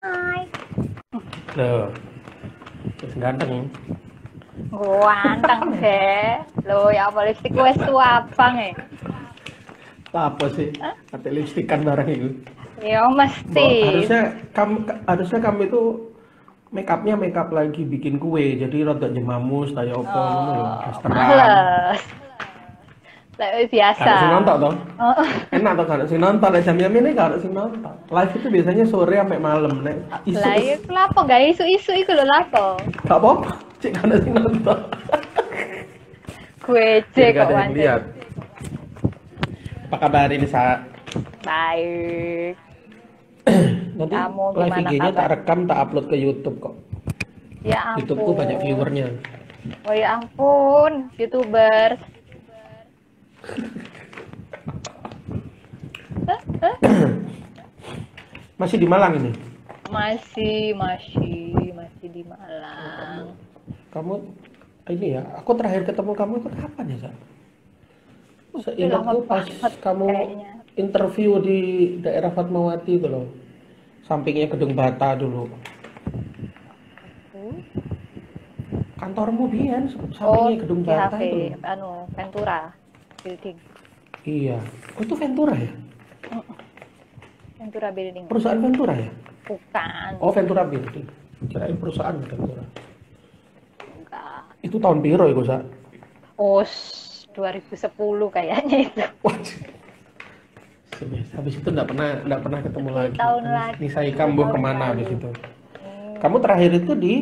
Hai. Loh, terus ganteng. Ganteng deh. Loh, ya apa lipstick wes tua abang ya? Apa sih? Hah? Kata lipstikan barang itu. Ya mesti. Mbak, harusnya kamu itu make up lagi bikin kue, jadi rada jemamus kayak apa ngono lho, Oh, dasteran. males. Lah biasa. Kalau sing nonton toh. Oh, Enak toh kalau sing nonton, nek jam-jam ini kalau sing nonton. Live itu biasanya sore sampai malam, nek isu lah iku lapo gak isu-isu iku lho lapo. gak apa-apa, cek ada sing nonton. Gue Biar cek gak kok ada yang pancen. lihat. Apa kabar ini, Sa? Baik. Nanti Kamu live gimana IG-nya tak kabar? rekam, tak upload ke YouTube kok. Ya YouTubeku banyak ampun. viewernya. Oh ya ampun, YouTuber. Masih di Malang ini. Masih di Oh, kamu, Malang. kamu ini ya. Aku terakhir ketemu kamu itu kapan ya, Sa? Udah lama Seingatku pas banget kamu kayaknya. interview di daerah Fatmawati itu loh. Sampingnya Gedung Bata dulu. Hmm? Kantormu Bian, Oh, sampingnya Gedung di Bata HV, itu loh. Ventura Building. Iya. Oh, itu Ventura ya? Mm-mm, Ventura Building. Perusahaan Ventura ya? Bukan, Oh, Ventura Building. Kirain perusahaan Ventura. enggak. Itu tahun piro itu, Sa? Oh, 2010 kayaknya itu. Wah, habis itu nggak pernah ketemu 10 lagi. tahun lagi, Nisa 10 Ikam tahun kemana habis lalu. itu? Kamu Hmm, terakhir itu di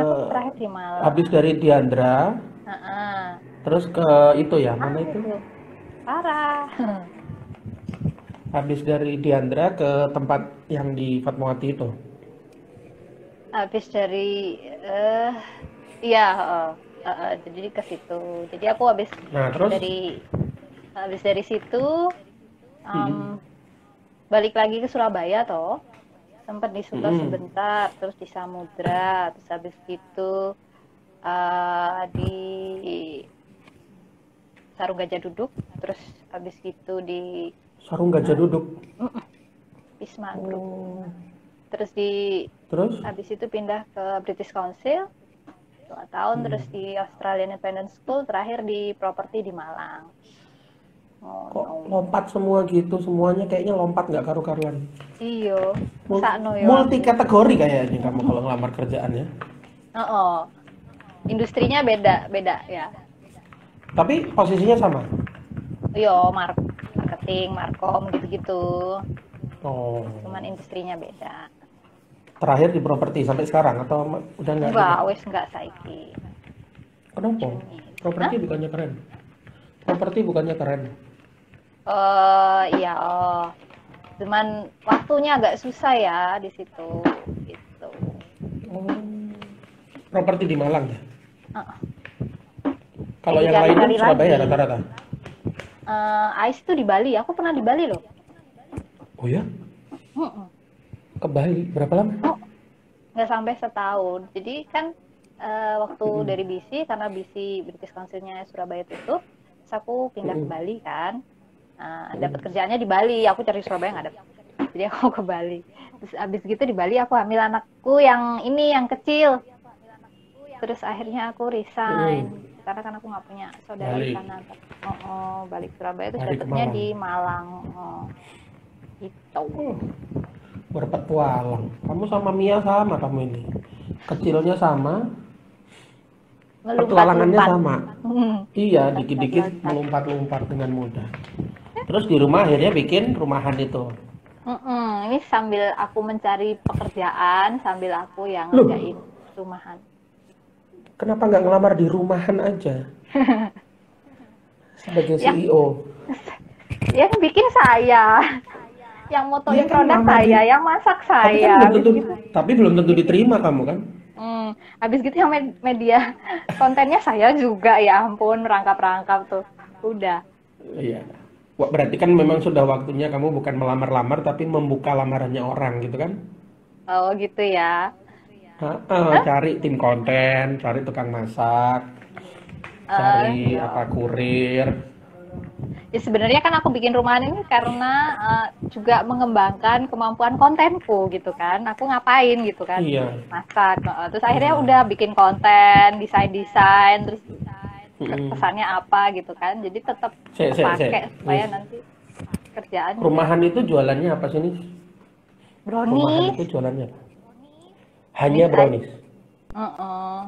aku eh terakhir di habis Malang. dari Diandra, Heeh. terus ke itu ya, Ah, mana itu? itu. Parah. Habis dari Diandra ke tempat yang di Fatmawati itu. Habis dari iya, jadi ke situ. Jadi aku Nah, terus dari habis dari situ mm, em, balik lagi ke Surabaya toh. Sempat di Suta mm, sebentar, terus di Samudra, terus habis gitu di Sarung Gajah Duduk, terus habis gitu di Sarung Gajah eh, Duduk. Wisma Group. Oh, Terus di terus? habis itu pindah ke British Council 2 tahun, terus Mm, di Australian Independent School, terakhir di properti di Malang. Oh kok no. lompat semua gitu, semuanya kayaknya lompat nggak karu-karuan. Iyo, sakno yo Multi aku. kategori kayaknya kamu kalau ngelamar kerjaan ya. Oh, oh. Industrinya beda, beda ya. Tapi posisinya sama. Yo, marketing, markom gitu-gitu. Oh, Cuman industrinya beda. terakhir di properti sampai sekarang atau udah nggak juga? Enggak, wes enggak saiki. Kenapa? Juni. Hah? Properti bukannya keren? Properti bukannya keren? Iya, oh. Cuman waktunya agak susah ya di situ gitu. Oh, properti di Malang ya? Heeh. Kalau Jadi yang lainnya cari-cari Surabaya lagi. rata-rata? Ais tuh di Bali. Aku pernah di Bali loh. Oh ya? Mm-mm. Ke Bali? Berapa lama? Oh, nggak sampai setahun. Jadi kan waktu Mm-mm. dari BC, karena BC British Council-nya Surabaya tutup, terus aku pindah ke Mm-mm. Bali kan. Dapat Mm-mm. kerjaannya di Bali. Aku cari Surabaya nggak dapet. Jadi aku ke Bali. Terus abis gitu di Bali aku hamil anakku yang ini yang kecil. Terus akhirnya aku Mm-mm. resign karena kan aku nggak punya saudara di Balik. sana. Balik Surabaya terus Balik ke dapetnya Malang. di Malang. Gitu. Oh, berpetualang. Kamu sama Mia sama kamu ini. Kecilnya sama, petualangannya Melompat-lompat. sama. Iya, dikit-dikit Loncat-loncat. melompat-lompat dengan mudah. Terus di rumah akhirnya bikin rumahan itu. Ini sambil aku mencari pekerjaan, sambil aku yang Loh, ngerjain rumahan. kenapa nggak ngelamar di rumahan aja sebagai Yang CEO? yang bikin saya, yang Iya motoin kan produk ngelamar di, saya, yang masak tapi kan saya. belum Habis tentu, gitu, tapi belum tentu diterima kamu kan? habis gitu yang media kontennya saya juga, ya ampun, merangkap-rangkap tuh. Udah. Iya. Wah, berarti kan memang sudah waktunya kamu bukan melamar-lamar tapi membuka lamarannya orang gitu kan? Oh gitu ya. Cari tim konten, cari tukang masak, Eh, cari yo. apa kurir. Ya sebenarnya kan aku bikin rumahan ini karena juga mengembangkan kemampuan kontenku gitu kan. Aku ngapain gitu kan, Iya. masak. Terus akhirnya Iya. udah bikin konten, desain, terus Mm-mm. pesannya apa gitu kan. Jadi tetap Sek. kepake supaya Nis, nanti kerjaan juga rumahan itu jualannya apa sih, Nis? Rumahan brownies, itu jualannya apa? Hanya brownies aja. brownies. Heeh.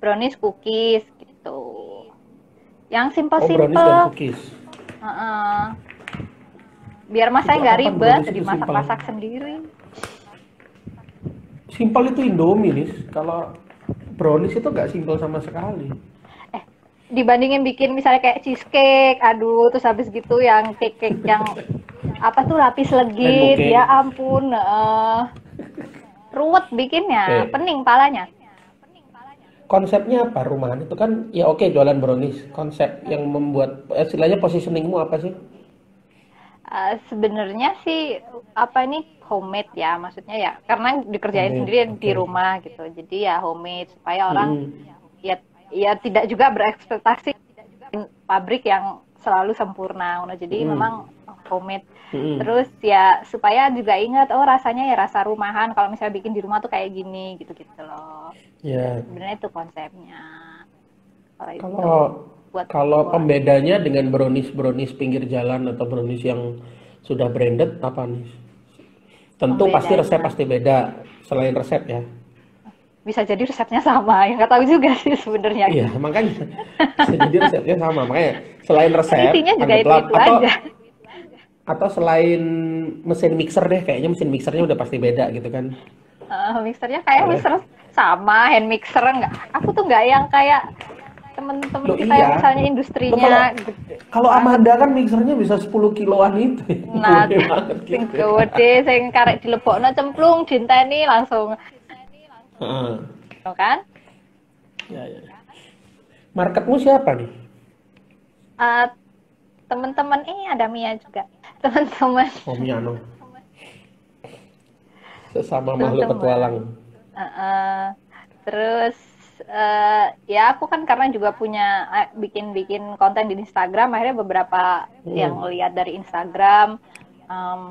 Brownies, cookies gitu. Yang Oh, brownies dan simple-simple. cookies. Heeh. Biar masanya Itu nggak apa ribet, brownies itu simpel? dimasak-masak sendiri. Simpel itu Indomie, Nis. Kalau brownies itu nggak simpel sama sekali. Dibandingin bikin misalnya kayak cheesecake, aduh, terus habis gitu yang cake yang apa tuh lapis Rainbow legit, ya cake. ampun, ruwet bikinnya, Oke. pening palanya. Konsepnya apa rumahan itu kan? Ya oke, jualan brownies. Konsep yang membuat istilahnya positioningmu apa sih? Sebenarnya sih apa ini homemade ya, maksudnya ya karena dikerjain Homemade. sendiri di Oke. rumah gitu, jadi ya homemade supaya orang Mm-mm. ya ya tidak juga berekspektasi pabrik yang selalu sempurna. Nah, jadi Mm-mm. memang homemade. Mm-mm. Terus ya supaya juga ingat oh rasanya ya rasa rumahan kalau misalnya bikin di rumah tuh kayak gini gitu-gitu loh. Ya. Sebenarnya itu konsepnya. Kalau itu Kalau buat kalau buat pembedanya dengan brownies pinggir jalan atau brownies yang sudah branded apa nih? Tentu pasti resep pembedanya. pasti beda selain resep ya. Bisa jadi resepnya sama, ya nggak tahu juga sih sebenarnya. Iya, makanya bisa jadi resepnya sama. Makanya selain Kan resep, isinya juga anggaplah itu-itu aja. atau selain mesin mixer deh, kayaknya mesin mixernya udah pasti beda gitu kan. Mixernya kayak Kalau mixer sama, hand mixer enggak. Aku tuh nggak yang kayak temen-temen lo kita yang iya, misalnya lo kalau industrinya gede kalau banget. Amanda kan mixernya bisa 10 kiloan itu, Nah, gede banget sing gitu. gede, sing karek dilebokno cemplung, dinteni langsung, Heeh. no kan? Ya. Marketmu siapa nih? Eh, Teman-teman ini ada Mia juga. Teman-teman, Oh, Miano, sesama makhluk teman-teman. petualang. Eh, terus ya aku kan karena juga punya bikin-bikin konten di Instagram, akhirnya beberapa yang Hmm. lihat dari Instagram em,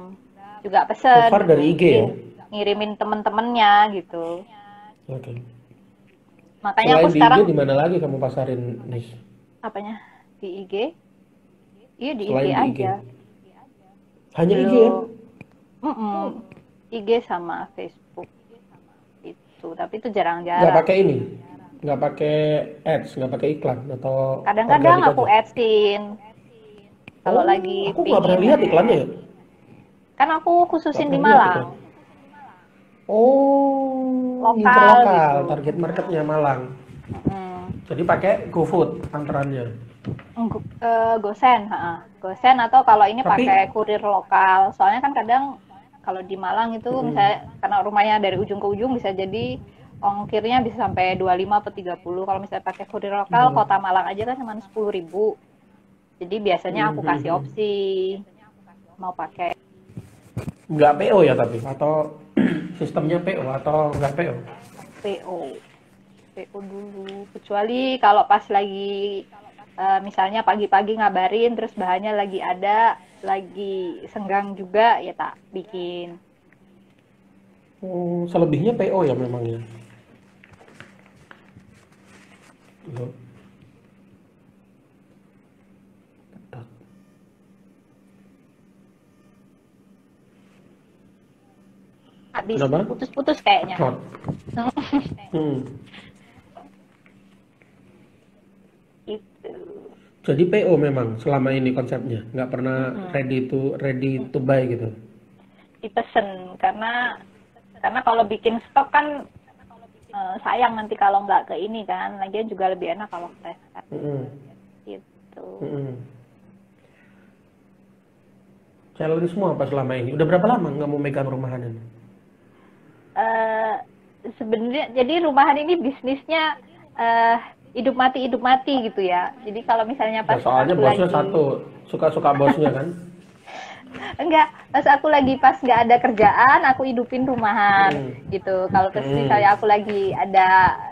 juga So pesen far gitu, dari IG jadi ya. ngirimin temen-temennya gitu. Oke. Makanya aku Selain di IG sekarang di mana lagi kamu pasarin nih? apanya di IG? Iya di IG Selain di IG. aja. Hanya IG ya? Belum. IG sama Facebook itu, tapi itu Nggak jarang-jarang. pakai ini? Nggak pakai ads, nggak pakai iklan atau Kadang-kadang organik aku aja? adsin kalau Oh, lagi aku nggak pernah pingin lihat iklannya nge-add. ya. Kan aku Nggak khususin di pernah lihat iklan. Malang, Oh, ngincer lokal lokal, gitu. target marketnya Malang. Mm. Jadi pakai GoFood antarannya. Gosen, Gosen atau kalau ini Tapi, pakai kurir lokal. Soalnya kan kadang kalau di Malang itu mm-mm, misalnya karena rumahnya dari ujung ke ujung bisa jadi ongkirnya bisa sampai 25 atau 30. Kalau misalnya pakai kurir lokal, mm, kota Malang aja kan cuma 10.000. Jadi biasanya aku kasih mm. opsi mau pakai Nggak PO ya tapi atau sistemnya PO atau nggak PO? PO. PO dulu. Kecuali kalau pas lagi misalnya pagi-pagi ngabarin terus bahannya lagi ada, lagi senggang juga ya tak bikin. Oh, selebihnya PO ya memang ya. Loh, Habis kenapa? putus-putus kayaknya. Hot. Hmm. Itu. Jadi PO memang selama ini konsepnya, nggak pernah ready to buy gitu. Dipesen karena kalau bikin stok kan sayang nanti kalau nggak ke ini kan. Lagian juga lebih enak kalau fresh kan. Mm-mm, Gitu. mm-mm. Challenge semua apa selama ini? Udah berapa lama nggak mau megang rumahan ini? eh Sebenarnya jadi rumahan ini bisnisnya hidup mati gitu ya. Jadi kalau misalnya Ya pas soalnya aku bosnya lagi satu, suka-suka bosnya kan. enggak, pas aku lagi pas nggak ada kerjaan aku hidupin rumahan Mm-mm, gitu. Kalau mm-mm, misalnya aku lagi ada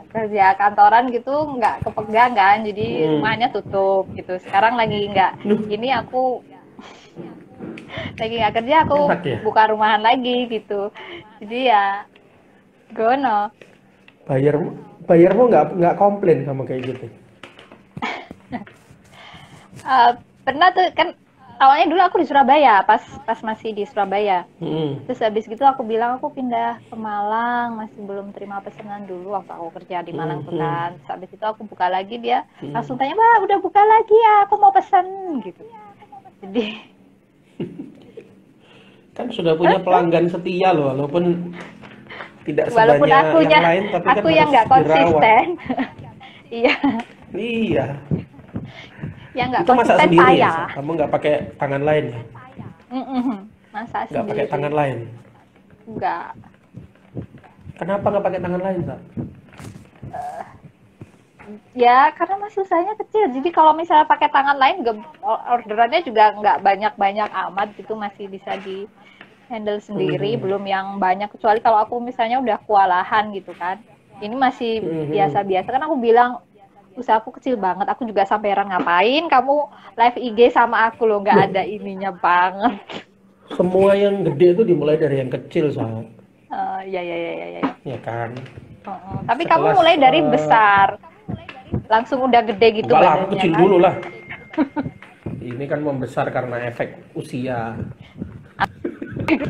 kerja kantoran gitu nggak kepegang kan, jadi rumahnya tutup gitu. Sekarang lagi nggak, Duh, ini aku lagi nggak kerja, aku enak ya. buka rumahan lagi gitu. Jadi ya gono. Bayar bayarmu nggak komplain sama kayak gitu. Eh, pernah tuh kan, awalnya dulu aku di Surabaya, pas pas masih di Surabaya. Hmm. Terus habis gitu aku bilang aku pindah ke Malang, masih belum terima pesanan dulu waktu aku kerja di Malang tuh Hmm. kan. Terus habis itu aku buka lagi, dia langsung tanya, "Mbak, udah buka lagi ya? Aku mau pesan." gitu. Jadi Kan sudah punya pelanggan setia loh, walaupun tidak walaupun sebanyak yang lain, tapi kan aku yang harus nggak dirawat. konsisten. Iya, Iya. yang nggak Itu masak konsisten sendiri ya, Sa? saya. Kamu nggak pakai tangan lain ya? Masak Nggak pakai tangan sendiri. lain. Nggak. Kenapa nggak pakai tangan lain, Sa? Ya, karena masih usahanya kecil. Jadi kalau misalnya pakai tangan lain, orderannya juga nggak banyak-banyak amat gitu, masih bisa di handle sendiri, Mhm. belum yang banyak. Kecuali kalau aku misalnya udah kewalahan gitu kan. Ini masih Mhm. biasa-biasa. Kan aku bilang, usahaku kecil banget. Aku juga sampai heran, ngapain kamu live IG sama aku loh, nggak Loh, ada ininya banget. semua yang gede itu dimulai dari yang kecil, Sa. Ya, ya, ya, ya, ya. Ya kan? Tapi kamu Sekelas, mulai dari besar, langsung udah gede gitu enggak lah, aku badannya kecil kan. dulu lah. Ini kan membesar karena efek usia. Gitu.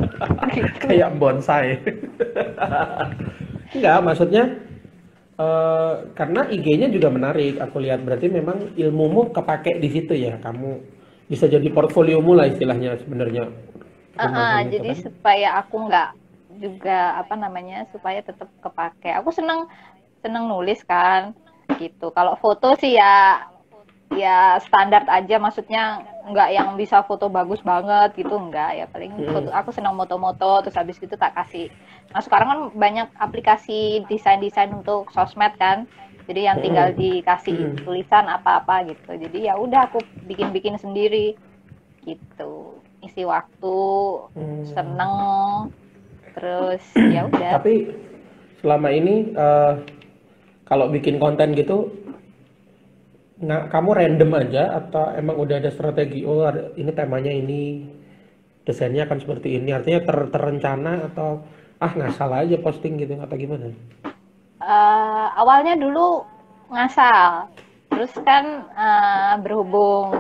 Kayak bonsai. Enggak, maksudnya karena IG-nya juga menarik. Aku lihat berarti memang ilmumu kepake di situ ya. Kamu bisa jadi portfoliomu lah istilahnya sebenarnya rumahan itu Jadi kan. supaya aku nggak juga apa namanya, supaya tetap kepake. Aku seneng seneng nulis kan gitu. Kalau foto sih ya standar aja, maksudnya nggak yang bisa foto bagus banget gitu, enggak ya, paling foto, Mm-mm. aku senang moto-moto, terus habis itu tak kasih. Nah sekarang kan banyak aplikasi desain-desain untuk sosmed kan, jadi yang tinggal Mm-mm. dikasih Mm-mm. tulisan apa-apa gitu, jadi ya udah aku bikin-bikin sendiri gitu, isi waktu, seneng, terus ya udah. Tapi selama ini kalau bikin konten gitu, kamu random aja atau emang udah ada strategi? Oh, ini temanya ini, desainnya akan seperti ini. Artinya terencana atau ngasal aja posting gitu atau gimana? Awalnya dulu ngasal, terus kan berhubung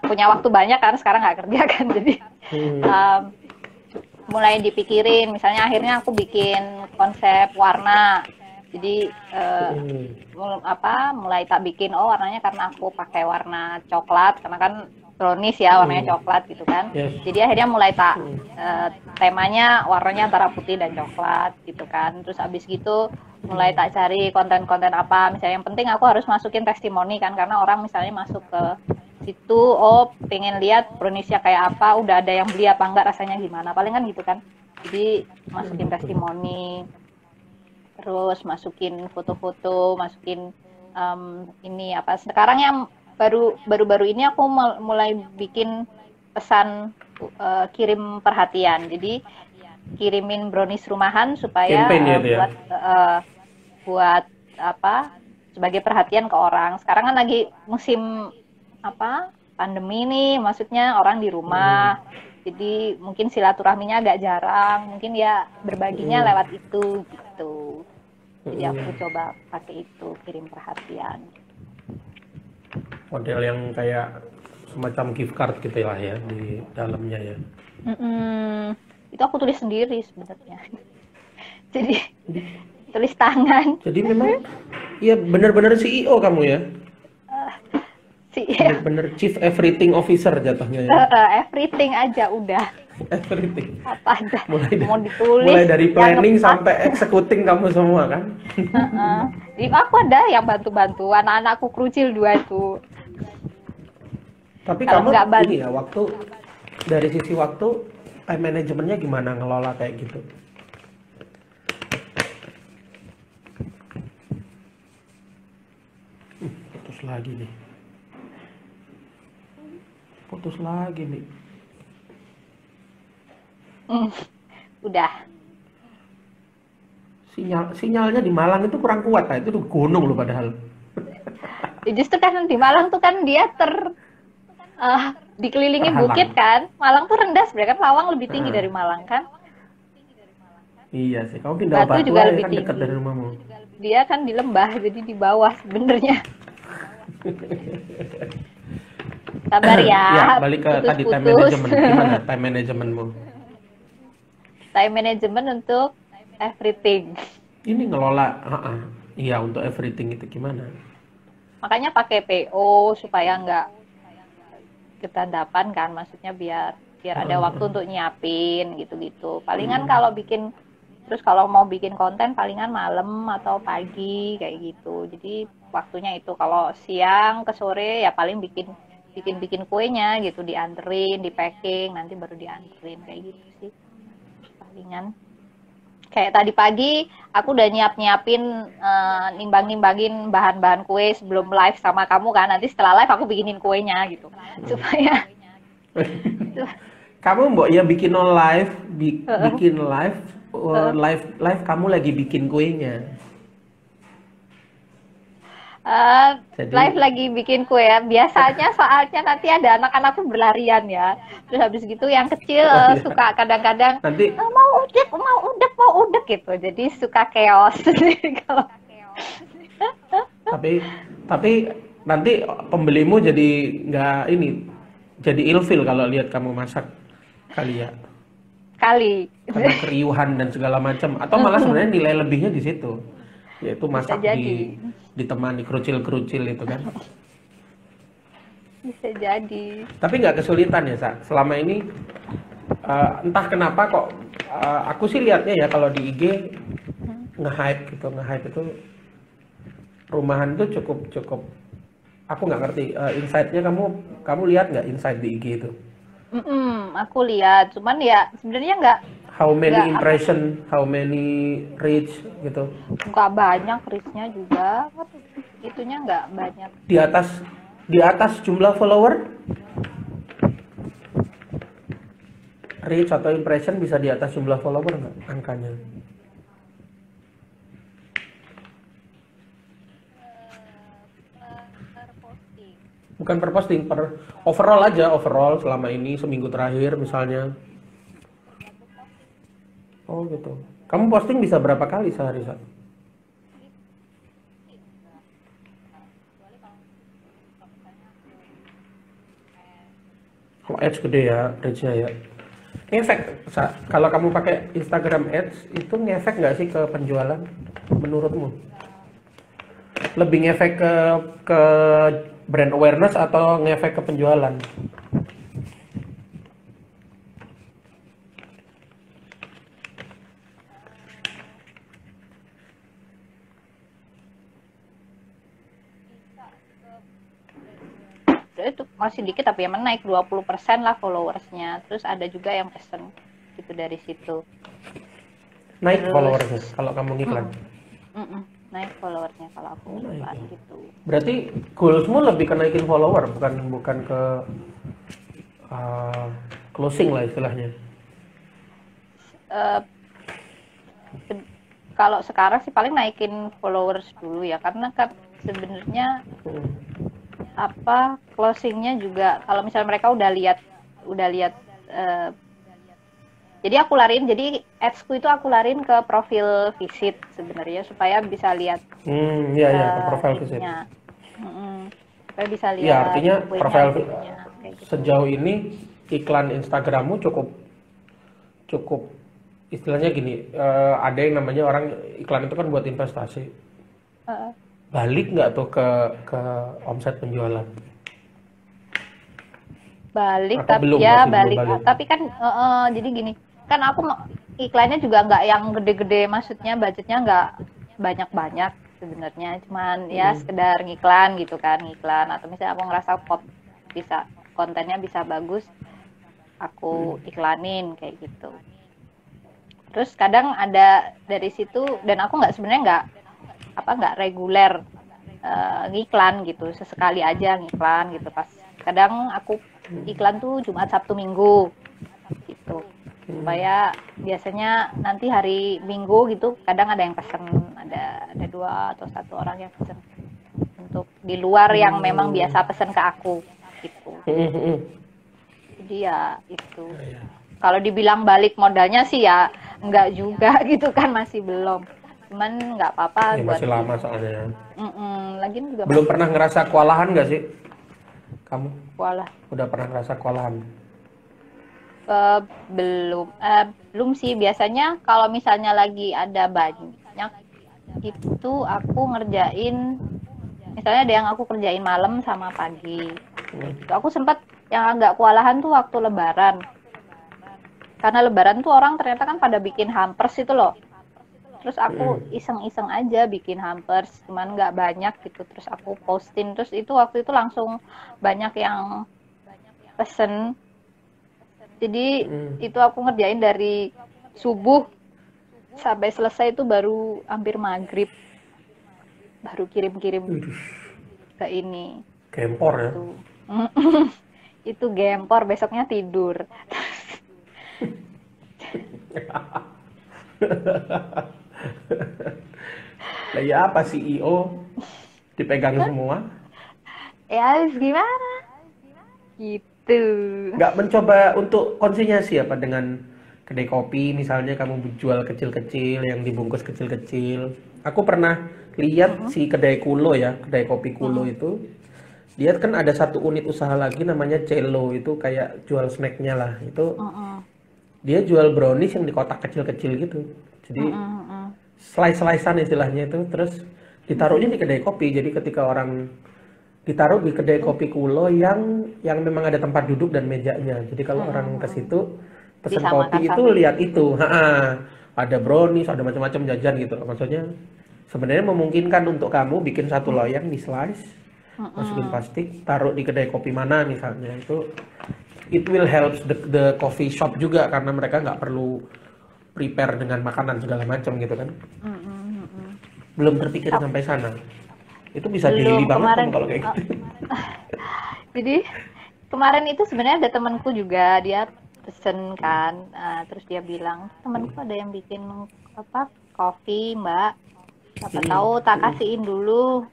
punya waktu banyak kan, sekarang nggak kerja kan, jadi Hmm. um, mulai dipikirin. Misalnya akhirnya aku bikin konsep warna, jadi Hmm. mulai tak bikin, oh warnanya karena aku pakai warna coklat karena kan brownies ya, warnanya Hmm. coklat gitu kan, Yes. jadi akhirnya mulai tak Hmm. temanya warnanya antara putih dan coklat gitu kan. Terus abis gitu mulai tak cari konten-konten apa, misalnya yang penting aku harus masukin testimoni kan, karena orang misalnya masuk ke situ, oh pengen lihat browniesnya kayak apa, udah ada yang beli apa enggak, rasanya gimana, paling kan gitu kan. Jadi masukin Betul. testimoni, terus masukin foto-foto, masukin ini apa, sekarang yang baru-baru ini aku mulai bikin pesan kirim perhatian. Jadi kirimin brownies rumahan supaya Campaign ya itu ya. buat apa, sebagai perhatian ke orang. Sekarang kan lagi musim apa, pandemi nih, maksudnya orang di Hmm. rumah, jadi mungkin silaturahminya agak jarang, mungkin ya berbaginya Hmm. lewat itu gitu. Jadi aku Hmm. coba pakai itu, kirim perhatian. Model yang kayak semacam gift card gitu lah ya di dalamnya ya. Mm-mm. Itu aku tulis sendiri sebenarnya. Jadi tulis tangan Jadi memang ya benar-benar CEO kamu ya. sih. Benar-benar Chief Everything Officer jatuhnya ya. Everything aja udah, Everything. apa aja Mulai mau da- ditulis, mulai dari yang planning ngepas. sampai executing kamu semua kan. Jadi aku ada yang bantu-bantu, anak-anakku krucil dua itu. Tapi Kalau kamu nggak bantu, ini ya waktu dari sisi waktu time manajemennya gimana ngelola kayak gitu? Putus lagi nih. Putus lagi nih. udah. sinyalnya di Malang itu kurang kuat, itu tuh gunung loh padahal. Ya, justru kan di Malang tuh kan dia dikelilingi bukit Terhalang. kan. Malang tuh rendah sebenarnya kan, Lawang lebih tinggi dari Nah, Malang kan. iya sih, kamu pindah Batu Batu juga aja lebih kan dekat tinggi. dari rumahmu. Dia kan di lembah, jadi di bawah sebenarnya. Sabar ya, Ya, balik ke tadi time putus-putus. management. Gimana time managementmu? Time management untuk everything. Ini ngelola, iya untuk everything itu gimana? Makanya pakai PO supaya nggak kedadapan kan, maksudnya biar biar ada waktu untuk nyiapin gitu-gitu. Palingan kalau bikin terus kalau mau bikin konten palingan malam atau pagi kayak gitu. Jadi waktunya itu kalau siang ke sore ya paling bikin kuenya gitu, dianterin, di packing, nanti baru dianterin kayak gitu sih. Palingan kayak tadi pagi aku udah nyiapin nimbangin bahan-bahan kue sebelum live sama kamu kan, nanti setelah live aku bikinin kuenya gitu supaya Kamu mbok ya bikin live, bikin live, live kamu lagi bikin kuenya. live Jadi lagi bikin kue ya. Biasanya soalnya nanti ada anak-anak tuh berlarian ya. Terus habis gitu yang kecil oh iya. suka kadang-kadang Nanti mau udek gitu. Jadi suka chaos. Kalau tapi nanti pembelimu jadi nggak ini, jadi ilfil kalau lihat kamu masak kali ya. kali Karena keriuhan dan segala macam, atau malah sebenarnya nilai lebihnya di situ, yaitu bisa masak jadi, ditemani kerucil-kerucil itu kan. bisa jadi. Tapi nggak kesulitan ya, Sa? Selama ini entah kenapa kok aku sih lihatnya ya kalau di IG nge-hype itu rumahan tuh cukup aku nggak ngerti insight-nya, kamu lihat nggak insight di IG itu? Aku lihat, cuman ya sebenarnya How many nggak apa, impression, how many reach gitu. nggak banyak reach-nya juga, kan itunya nggak banyak. Di atas jumlah follower, reach atau impression bisa di atas jumlah follower nggak angkanya? Per posting. Bukan per posting, per overall aja, overall selama ini seminggu terakhir misalnya. Oh gitu. Kamu posting bisa berapa kali sehari, Sa? Oh, ads gede ya, reach-nya ya. Ngefek, Sa, kalau kamu pakai Instagram ads itu ngefek nggak sih ke penjualan menurutmu? Lebih ngefek ke brand awareness atau ngefek ke penjualan? Itu masih dikit tapi yang naik 20% lah followersnya. Terus ada juga yang pesen gitu dari situ. Naik Terus followersnya kalau kamu ngiklan. naik followersnya kalau aku Naik iklan ya. gitu. Berarti goalsmu lebih ke naikin follower, bukan ke closing lah istilahnya. Eh, Kalau sekarang sih paling naikin followers dulu ya, karena kan sebenarnya closingnya juga kalau misalnya mereka udah lihat eh, jadi ads-ku itu aku lariin ke profil visit sebenarnya supaya bisa lihat Iya, ke profile visit. ininya. Supaya bisa Iya, lihat artinya kuenya, profile videonya, kayak gitu. sejauh ini iklan Instagrammu cukup istilahnya gini, ada yang namanya orang iklan itu kan buat investasi. Heeh. Balik nggak tuh ke omset penjualan? Balik, Atau tapi belum, ya masih belum balik, balik? tapi kan jadi gini kan aku iklannya juga nggak yang gede-gede, maksudnya budgetnya nggak banyak-banyak sebenarnya, cuman ya sekedar ngiklan gitu kan, ngiklan atau misalnya aku ngerasa kontennya bisa bagus, aku iklanin kayak gitu. Terus kadang ada dari situ, dan aku sebenarnya nggak reguler ngiklan gitu, sesekali aja ngiklan gitu. Pas kadang aku iklan tuh Jumat Sabtu Minggu gitu. supaya biasanya nanti hari Minggu gitu kadang ada yang pesen, ada 2 atau 1 orang yang pesen untuk di luar yang memang biasa pesen ke aku gitu. Jadi ya itu. Ya, ya. Kalau dibilang balik modalnya sih ya enggak juga gitu kan, masih belum. Cuman nggak apa-apa Ya, buat masih lama soalnya. lagian juga Belum pernah ngerasa kewalahan nggak sih? Kamu walah. udah pernah ngerasa kewalahan? Belum sih, biasanya kalau misalnya lagi ada banyak itu aku ngerjain, misalnya ada yang aku kerjain malam sama pagi. Itu aku sempat yang agak kewalahan tuh waktu lebaran, karena lebaran tuh orang ternyata kan pada bikin hampers itu loh, terus aku iseng-iseng aja bikin hampers, cuman nggak banyak gitu, terus aku posting, terus itu waktu itu langsung banyak yang pesen. Jadi itu aku ngerjain dari subuh sampai selesai itu baru hampir maghrib, baru kirim-kirim ke ini. Gempor ya? Itu, itu gempor, besoknya tidur. Lah ya apa CEO dipegang semua? Ya gimana? Gitu. Nggak mencoba untuk konsinyasi apa dengan kedai kopi misalnya kamu jual kecil-kecil yang dibungkus kecil-kecil. Aku pernah lihat si kedai Kulo ya, kedai kopi Kulo itu. Dia kan ada satu unit usaha lagi namanya Cello, itu kayak jual snacknya lah. Itu dia jual brownies yang di kotak kecil-kecil gitu. Jadi slice-slicean istilahnya itu, terus ditaruhnya di kedai kopi. Jadi ketika orang ditaruh di kedai kopi Kulo yang memang ada tempat duduk dan mejanya. Jadi kalau orang ke situ pesen Bisa kopi makan itu sambil. lihat itu, ada brownies, ada macam-macam jajan gitu. Maksudnya sebenarnya memungkinkan untuk kamu bikin satu loyang di slice, masukin plastik, taruh di kedai kopi mana misalnya, itu it will help the coffee shop juga karena mereka nggak perlu prepare dengan makanan segala macam gitu kan. Belum terpikir sampai sana. Itu bisa daily Belum, banget kemarin. kamu kalau kayak gitu. Jadi kemarin itu sebenarnya ada temanku juga, dia pesen kan, terus dia bilang, temanku ada yang bikin apa kopi mbak, siapa tahu tak kasihin dulu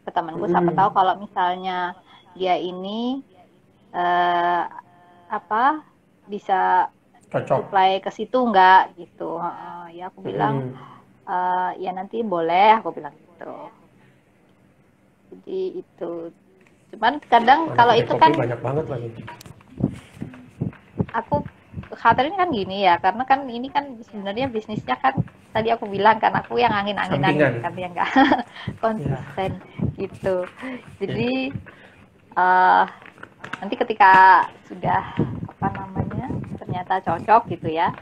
ke temanku, siapa tahu kalau misalnya dia ini apa bisa Cocok. supply ke situ enggak gitu. Ya aku bilang ya nanti boleh, aku bilang gitu. Jadi itu, cuman kadang Anak kalau kedai itu kopi kan banyak banget lagi. aku khawatirin kan gini ya, karena kan ini kan sebenarnya bisnisnya kan tadi aku bilang kan aku yang angin-anginan Sampingan. gitu kan, yang enggak konsisten gitu. Jadi nanti ketika sudah apa namanya ternyata cocok gitu ya,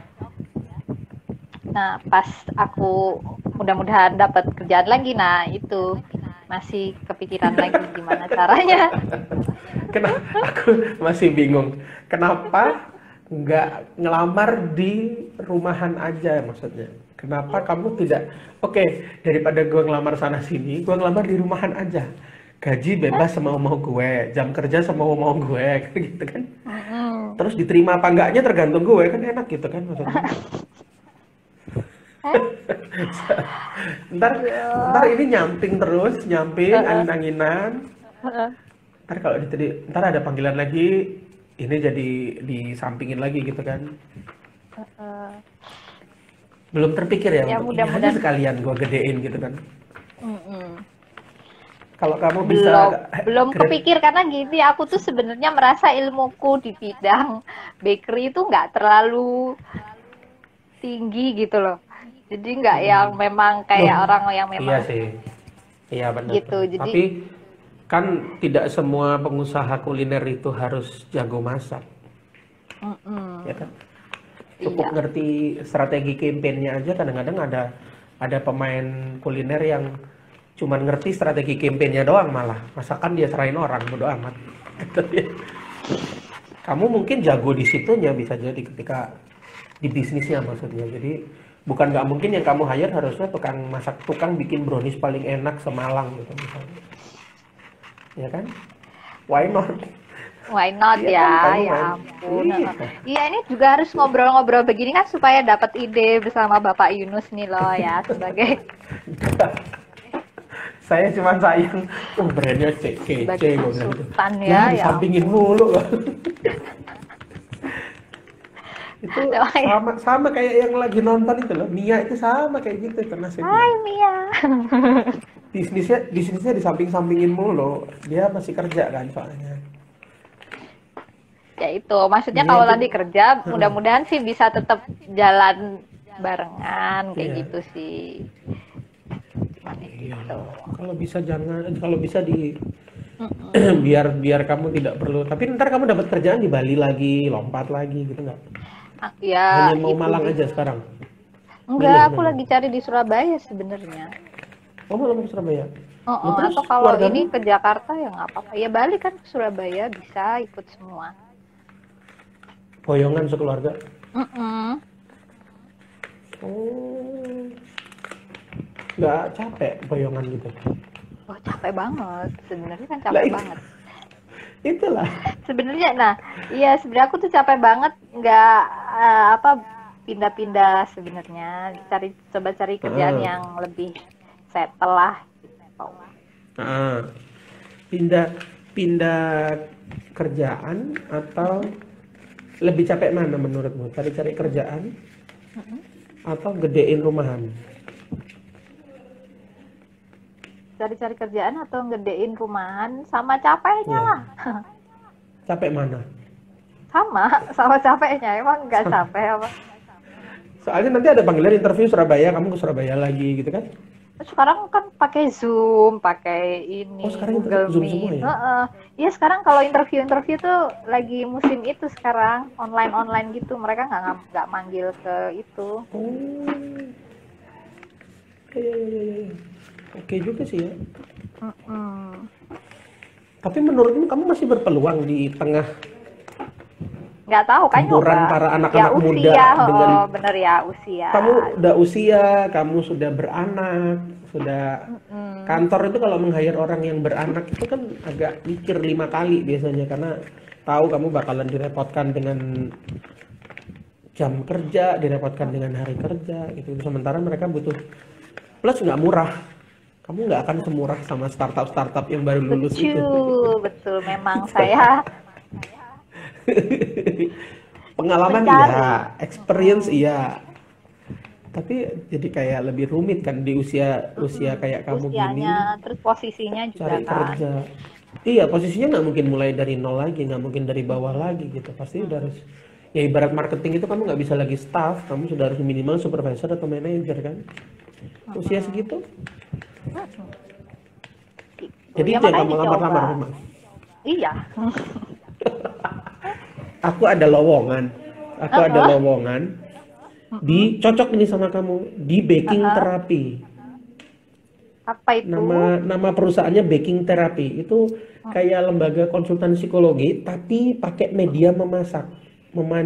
nah pas aku mudah-mudahan dapat kerjaan lagi, nah itu masih kepikiran lagi gimana caranya. Kenapa aku masih bingung? Kenapa nggak ngelamar di rumahan aja maksudnya? Kenapa kamu tidak? Oke, daripada gue ngelamar sana sini, gue ngelamar di rumahan aja. Gaji bebas semau-mau gue, jam kerja semau-mau gue, gitu kan? Terus diterima apa enggaknya tergantung gue, kan enak gitu kan maksudnya. ntar ini nyamping terus, angin-anginan. Ntar ada panggilan lagi, ini jadi disampingin lagi gitu kan. Belum terpikir ya, Ya, untuk ini aja mudah-mudahan. sekalian gue gedein gitu kan. Kalau kamu bisa belum kepikir, karena gini, aku tuh sebenarnya merasa ilmuku di bidang bakery itu nggak terlalu tinggi gitu loh. Jadi nggak yang memang kayak orang yang Iya memang sih, iya benar. gitu. Jadi Tapi kan tidak semua pengusaha kuliner itu harus jago masak, ya kan? Cukup iya. ngerti strategi campaign-nya aja. Kadang-kadang ada pemain kuliner yang cuman ngerti strategi campaign-nya doang, malah masakan dia serahin orang, bodo amat. Gitu ya. Kamu mungkin jago di situnya, bisa jadi ketika di bisnisnya maksudnya. Jadi bukan nggak mungkin yang kamu hire harusnya tukang bikin brownies paling enak Semalang gitu misalnya. Ya kan? Why not? Why not Iya kan, ya? kamu Ya main. ampun. Iya. Iya, ini juga harus ngobrol-ngobrol begini kan supaya dapat ide bersama Bapak Yunus nih loh ya sebagai Saya cuma sayang, brandnya kece, sebagai gue bilang gitu. konsultan Ya, ya. Ya disampingin ampun. mulu loh. Itu Hai sama kayak yang lagi nonton itu loh. Mia itu sama kayak gitu itu nasibnya. Mia. Bisnisnya disamping-sampingin mulu. Dia masih kerja kan soalnya. Ya itu, maksudnya Mia kalau itu, nanti kerja, heeh, mudah-mudahan sih bisa tetap jalan barengan kayak iya. gitu sih. Cuman ya gitu. Iyalah. Kalau bisa jangan, kalau bisa di Mm-mm. biar biar kamu tidak perlu. Tapi ntar kamu dapat kerjaan di Bali lagi, lompat lagi gitu nggak? Hanya Ya mau itu Malang dia. aja sekarang. Enggak, Milih aku memang. lagi cari di Surabaya sebenarnya. Oh, mau ke Surabaya. Oh, Nah, terus atau kalau ini keluargamu ke Jakarta ya nggak apa-apa. Ya balik kan ke Surabaya bisa ikut semua. boyongan sekeluarga. Mm-mm. Oh, nggak capek boyongan gitu. Wah capek banget. Sebenarnya kan Lah capek itu, banget. itulah. Sebenarnya, nah, iya sebenarnya aku tuh capek banget nggak apa pindah-pindah sebenarnya. Coba cari kerjaan Heeh. yang lebih settle lah. Gitu. Heeh. Pindah pindah kerjaan atau lebih capek mana menurutmu? Cari-cari kerjaan atau gedein rumahan? Cari-cari kerjaan atau ngedein rumahan sama capeknya Ya, lah. capek mana? Sama capeknya. Emang nggak capek apa? Soalnya nanti ada panggilan interview Surabaya, kamu ke Surabaya lagi gitu kan? Sekarang kan pakai Zoom, pakai Oh, ini sekarang interview Google Zoom semua Meet. ya? Heeh. Iya sekarang kalau interview tuh lagi musim itu sekarang online gitu. Mereka nggak manggil ke itu. Oh, iya, iya, iya, iya. Oke juga sih ya. Mm-mm. Tapi menurutmu kamu masih berpeluang di tengah Nggak tahu kan gempuran nyoba. para Ya anak-anak muda usia, dengan oh, bener ya usia. kamu udah usia, kamu sudah beranak, sudah Mm-mm. kantor itu kalau meng-hire orang yang beranak itu kan agak mikir 5 kali biasanya karena tahu kamu bakalan direpotkan dengan jam kerja, direpotkan dengan hari kerja gitu. Sementara mereka butuh plus nggak murah. Kamu nggak akan semurah sama startup-startup yang baru lulus itu. Betul, betul. Memang saya Pengalaman mencari. iya, experience iya. Tapi jadi kayak lebih rumit kan di usia usia kayak kamu gini Usianya, terus posisinya juga cari kan. kerja. Iya, posisinya nggak mungkin mulai dari nol lagi, nggak mungkin dari bawah lagi gitu. Pasti udah harus ya ibarat marketing itu kamu nggak bisa lagi staff, kamu sudah harus minimal supervisor atau manager kan. Usia segitu. Gitu. Jadi Ya itu yang makanya kamu dicoba. lamar-lamar memang. Iya. Aku ada lowongan. Aku ada Heeh. lowongan di cocok ini sama kamu di baking Heeh. terapi. Apa itu? Nama perusahaannya Baking Therapy. Itu kayak lembaga konsultan psikologi tapi pakai media memasak,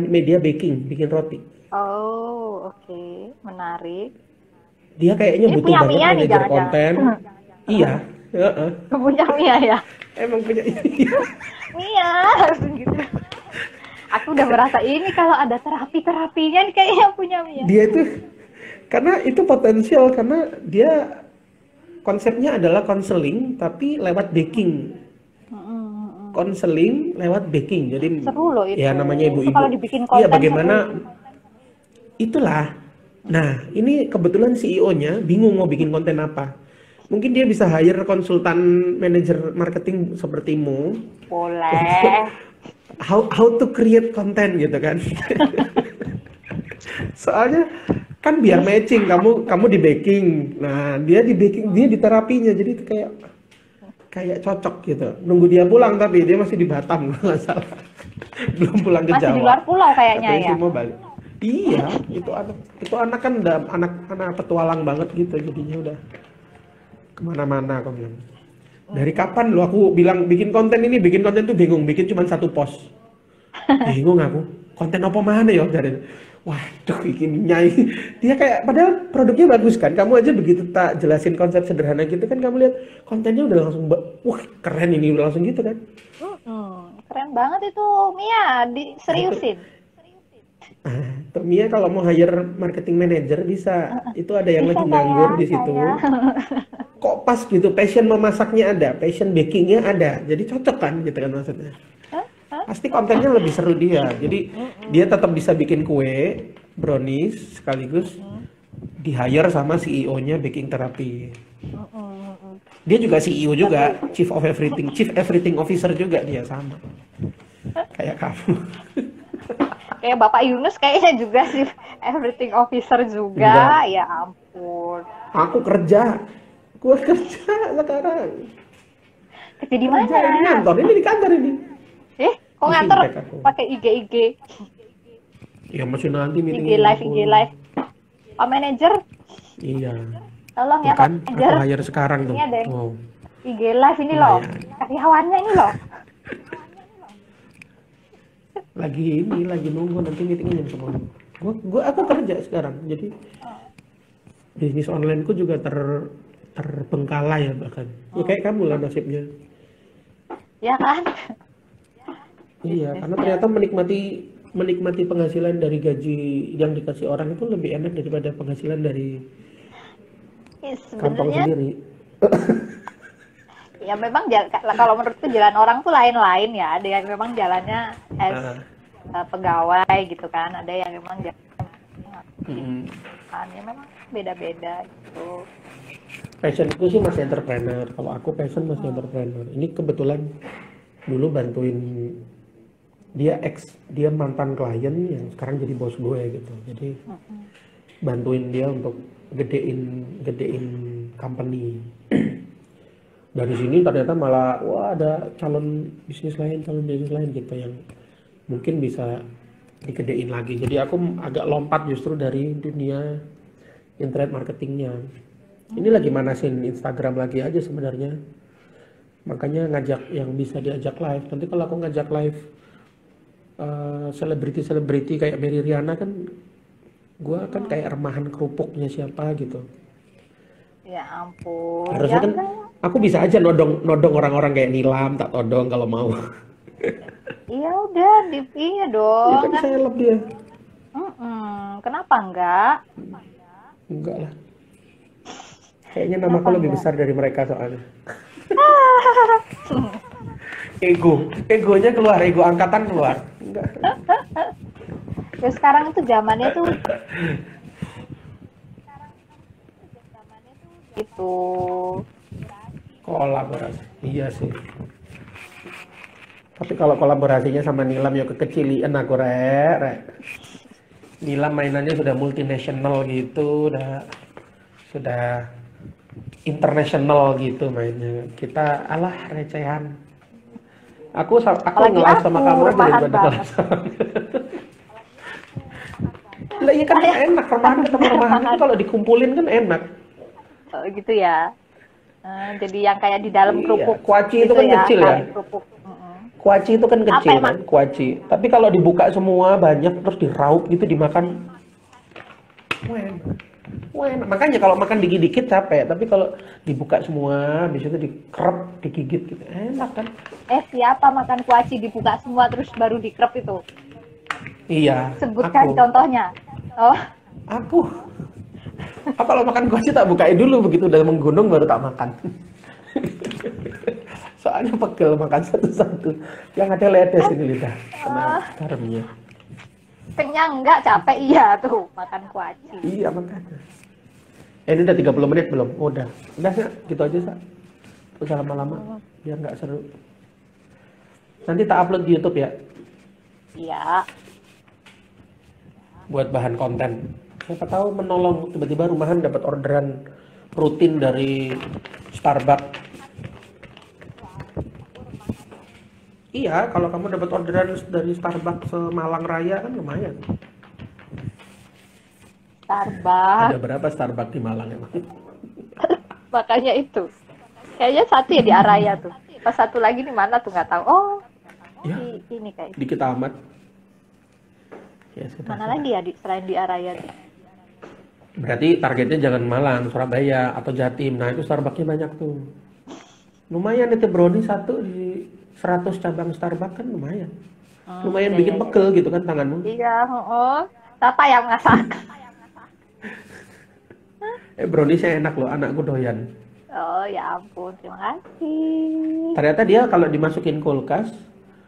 media baking, bikin roti. Oh, oke. Menarik. Dia kayaknya Ini butuh punya banget Mia nih manajer jangan-jangan. konten. Iya, heeh. Punya Mia ya? Emang punya. Mia, langsung gitu. Aku udah merasa ini kalau ada terapi-terapinya nih kayaknya punya Mia. Dia itu karena itu potensial karena dia konsepnya adalah konseling tapi lewat baking. Mm-mm. Konseling lewat baking. Jadi Seru loh ya itu. namanya Itu kalau ibu-ibu. dibikin Iya, konten seru. bagaimana itulah. Nah, ini kebetulan CEO-nya bingung mau bikin konten apa. Mungkin dia bisa hire konsultan manajer marketing sepertimu untuk Boleh. how to create konten gitu kan. Soalnya kan biar matching kamu di baking. Nah, dia di baking, dia di terapinya. Jadi itu kayak cocok gitu. Nunggu dia pulang tapi dia masih di Batam kalau nggak salah. Belum pulang ke Masih di Jawa. luar pulau kayaknya Katanya ya. sih mau balik. Iya, itu anak kan udah anak petualang banget gitu jadinya udah kemana-mana aku bilang. Dari kapan lu aku bilang bikin konten tuh bingung bikin cuma 1 post. Bingung aku. Konten apa mana ya dari Waduh, ini nyai. Dia kayak, padahal produknya bagus kan. Kamu aja begitu tak jelasin konsep sederhana gitu kan, kamu lihat kontennya udah langsung, wah keren ini, udah langsung gitu kan. Keren banget itu, Mia, Nah itu, diseriusin. Tuh Mia kalau mau hire marketing manager bisa. Itu ada yang Bisa lagi nggak ya, nganggur di situ. saya? Kok pas gitu, passion memasaknya ada, passion bakingnya ada. Jadi cocok kan gitu kan maksudnya. Pasti kontennya lebih seru dia. Jadi dia tetap bisa bikin kue, brownies sekaligus di hire sama CEO-nya baking therapy. Dia juga CEO juga, Tapi Chief Everything Officer juga dia sama. Kayak kamu. kayak Bapak Yunus kayaknya juga sih everything officer Enggak, juga. Ya ampun. aku kerja. Gua kerja sekarang. Kerja di Kerja mana? ini ngantor, ini di kantor ini. Kok Di ngantor fintech aku. pakai IG Ya masih nanti IG meetingnya live IG ngumpul. live. Pak manajer, Iya. tolong Tuh ya Pak kan, aku manajer. hire sekarang Ini tuh. ada yang Wow, IG live ini loh. lumayan. Karyawannya ini loh. Lagi nunggu nanti meetingnya jam 10. Aku kerja sekarang. Jadi bisnis onlineku juga terbengkalai ya bahkan. Ya kayak kamu lah nasibnya. Ya kan? Iya, karena Bisnisnya. ternyata menikmati penghasilan dari gaji yang dikasih orang itu lebih enak daripada penghasilan dari kantong Sebenarnya sendiri. ya memang kalau menurutku jalan orang tuh lain-lain ya. Ada yang memang jalannya as Nah, pegawai gitu kan. Ada yang memang jalan mm, ya memang beda-beda gitu. passionku sih masih entrepreneur. Kalau aku passion masih entrepreneur. Ini kebetulan dulu bantuin dia mantan klien yang sekarang jadi bos gue gitu. Jadi bantuin dia untuk gedein company. Dari sini ternyata malah wah ada calon bisnis lain gitu yang mungkin bisa digedein lagi. Jadi aku agak lompat justru dari dunia internet marketingnya. Ini lagi manasin Instagram lagi aja sebenarnya. Makanya ngajak yang bisa diajak live. Nanti kalau aku ngajak live selebriti kayak Mary Riana kan, gua kan kayak remahan kerupuknya siapa gitu. Ya ampun. Harusnya Ya kan enggak. aku bisa aja nodong orang-orang kayak Nilam, tak todong kalau mau. Iya udah, iya Ya dong kan kan. seleb dia. Kenapa enggak? Enggak lah. Kayaknya namaku Kenapa lebih enggak? besar dari mereka soalnya. Egonya keluar, ego angkatan keluar. Enggak. Ya sekarang itu zamannya tuh gitu. Kolaborasi. Iya sih. Tapi kalau kolaborasinya sama Nilam ya kekecilian aku rek. Nilam mainannya sudah multinasional gitu, sudah international gitu mainnya. Kita alah recehan. Aku Apalagi nge-live aku sama kamu aja rebahan daripada banget. nge-live sama. Lah iya kan Saya enak, remahan ketemu remahan itu kalau dikumpulin kan enak. gitu ya. Jadi yang kayak di dalam Iya, kerupuk kuaci itu gitu kan ya, kecil ya. kali kerupuk. Kuaci itu kan Apa kecil emang? kan, kuaci. Tapi kalau dibuka semua banyak terus diraup gitu dimakan, wah enak. Wah enak. Makanya kalau makan dikit-dikit capek, tapi kalau dibuka semua, habis itu dikerep, digigit gitu, enak kan? Siapa makan kuaci dibuka semua terus baru dikrep itu? Iya, Sebutkan aku. contohnya. Oh, Aku kalau makan kuaci tak bukain dulu, begitu udah menggunung baru tak makan. Soalnya pegel makan satu-satu. Yang ada ledes ini lidah, kena garamnya. kenyang enggak, capek iya tuh makan kuaci. Iya makanya. Ini udah 30 menit belum? Oh, udah. Udah ya, gitu aja, Sa. Gak usah lama-lama, biar nggak seru. Nanti tak upload di YouTube ya, Iya. buat bahan konten. Siapa tahu menolong, tiba-tiba rumahan dapat orderan rutin dari Starbucks. Iya, kalau kamu dapat orderan dari Starbucks Malang Raya kan lumayan. Starbucks. Ada berapa Starbucks di Malang emang? Makanya itu. Kayaknya satu ya di Araya tuh. Pas satu lagi di mana tuh nggak tahu. Oh, Ya, ini kayak. dikit amat. Ya sudah, Mana sudah. lagi ya selain di Araya tuh? Berarti targetnya jangan Malang, Surabaya, atau Jatim. Nah, itu Starbucksnya banyak tuh. Lumayan itu brownie satu di 100 cabang Starbucks kan lumayan. Lumayan Iya, iya, bikin iya. pegel gitu kan tanganmu. Iya, oh. Siapa yang masak? Brownie saya enak loh, anakku doyan. Oh, ya ampun, terima kasih. Ternyata dia kalau dimasukin kulkas,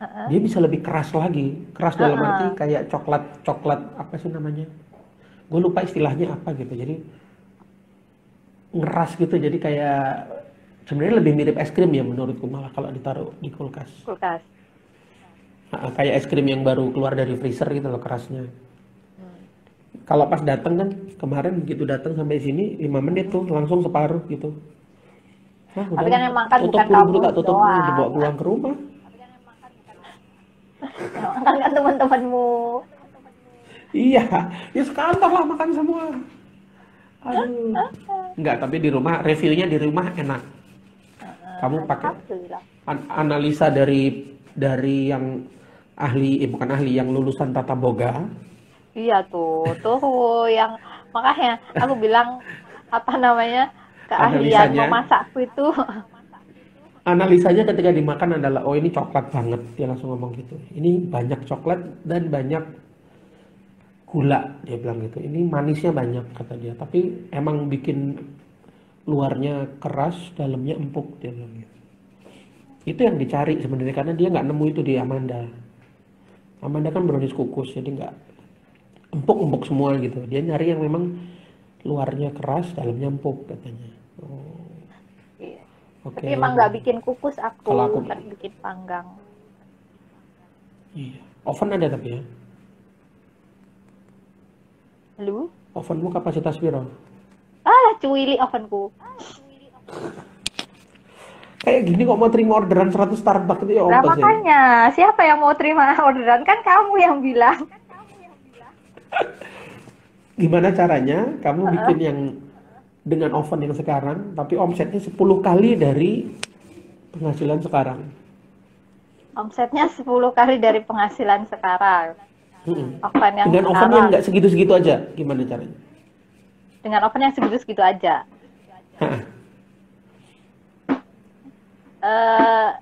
Heeh. dia bisa lebih keras lagi. Keras dalam arti Heeh. kayak coklat apa sih namanya? Gue lupa istilahnya apa gitu. Jadi ngeras gitu. Jadi kayak sebenarnya lebih mirip es krim ya menurutku malah kalau ditaruh di kulkas. Kulkas. Kayak es krim yang baru keluar dari freezer gitu loh kerasnya. Hmm. Kalau pas datang kan kemarin begitu datang sampai sini 5 menit tuh langsung separuh gitu. Nah Tapi kan udahlah, yang makan tutup bukan buru-buru kamu tak tutup dibawa doang. pulang ke rumah. Yang makan kan teman-temanmu. Iya, ya sekantor lah makan semua. Aduh. Enggak, tapi di rumah reviewnya di rumah enak. Kamu pakai Alhamdulillah. analisa dari yang ahli, bukan ahli, yang lulusan tata boga. Iya tuh yang makanya aku bilang apa namanya keahlian Analisanya, memasakku itu. analisanya ketika dimakan adalah oh ini coklat banget, dia langsung ngomong gitu. Ini banyak coklat dan banyak gula, dia bilang gitu. Ini manisnya banyak kata dia, tapi emang bikin luarnya keras, dalamnya empuk dia bilang gitu. Itu yang dicari sebenarnya karena dia nggak nemu itu di Amanda. Amanda kan brownies kukus jadi nggak empuk-empuk semua gitu. Dia nyari yang memang luarnya keras, dalamnya empuk katanya. Oh, Iya. oke. Tapi emang nggak bikin kukus Kalau aku, tapi bikin panggang. iya. Oven ada tapi ya. Lu? Ovenmu kapasitas piro? Cuili ovenku. Kayak gini kok mau terima orderan 100 Starbucks itu ya Nah apa sih? makanya siapa yang mau terima orderan kan kamu yang bilang. Gimana caranya kamu bikin yang dengan oven yang sekarang tapi omsetnya 10 kali dari penghasilan sekarang? Omsetnya 10 kali dari penghasilan sekarang. Oven yang Dengan oven sekarang. yang nggak segitu-segitu aja, gimana caranya? Dengan oven yang segitu-segitu aja.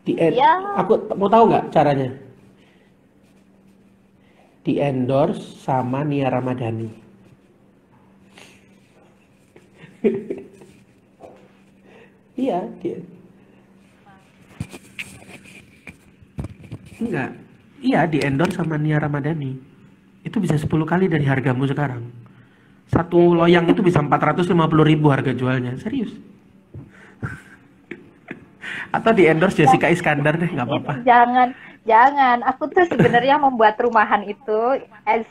Ya. Aku mau tahu nggak caranya? Di endorse sama Nia Ramadhani. Iya, dia. Enggak. Iya, di endorse sama Nia Ramadhani. Itu bisa 10 kali dari hargamu sekarang. Satu loyang itu bisa 450.000 harga jualnya. Serius. Atau di endorse Jessica Iskandar deh, nggak apa-apa. Jangan. Aku tuh sebenarnya membuat rumahan itu as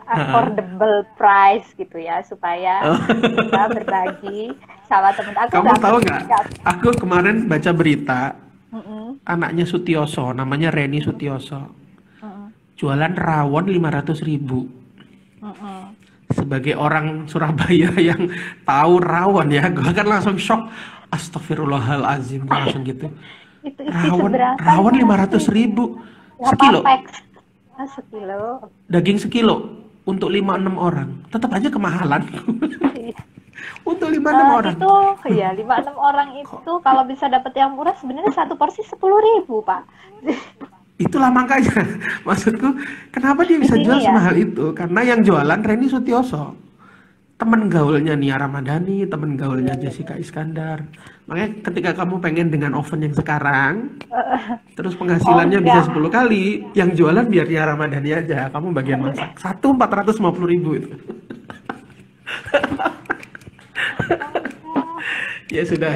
affordable price gitu ya, supaya kita berbagi sama temen aku. Kamu tahu nggak? Aku kemarin baca berita, anaknya Sutioso, namanya Reni Sutioso, jualan rawon 500.000. Sebagai orang Surabaya yang tahu rawon ya, gue kan langsung shock. Astagfirullahalazim, gue langsung gitu. Itu Rawon 500.000 sekilo. Sekilo. Daging sekilo untuk 5-6 orang. Tetap aja kemahalan. Untuk 5-6 orang. Itu ya 5-6 orang itu kalau bisa dapat yang murah sebenarnya satu porsi 10.000, Pak. Itulah makanya. Maksudku, kenapa dia bisa jual semahal itu? Karena yang jualan Reni Sutioso. Temen gaulnya Nia Ramadhani, temen gaulnya Jessica Iskandar. Makanya ketika kamu pengen dengan oven yang sekarang, terus penghasilannya bisa 10 kali, yang jualan biar Nia Ramadhani aja, kamu bagian masak. 450.000 itu. Ya sudah.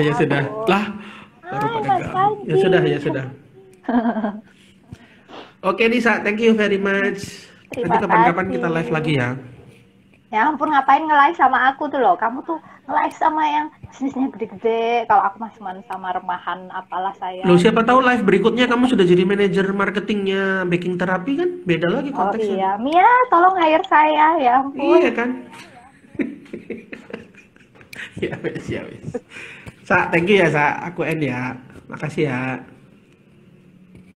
Lah, baru pada gaul. Ya sudah. Oke Nisa, thank you very much. Nanti kapan-kapan kita live lagi ya. Ya ampun, ngapain nge-live sama aku tuh loh. Kamu tuh nge-live sama yang bisnisnya gede-gede. Kalau aku masih sama remahan apalah saya. Loh, siapa tahu live berikutnya kamu sudah jadi manajer marketingnya baking terapi kan? Beda lagi konteksnya. Oh iya, Mia tolong hire saya, ya ampun. Iya kan? Ya wes. Sa, thank you ya Sa. Aku end ya. Makasih ya.